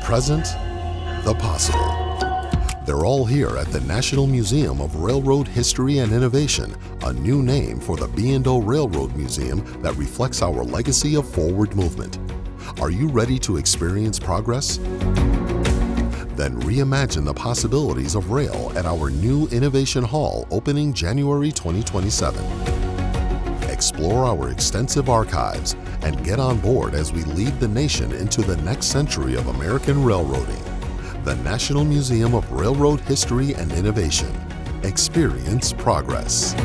present, the possible. They're all here at the National Museum of Railroad History and Innovation, a new name for the B&O Railroad Museum that reflects our legacy of forward movement. Are you ready to experience progress? Then reimagine the possibilities of rail at our new Innovation Hall opening January 2027. Explore our extensive archives and get on board as we lead the nation into the next century of American railroading. The National Museum of Railroad History and Innovation. Experience progress.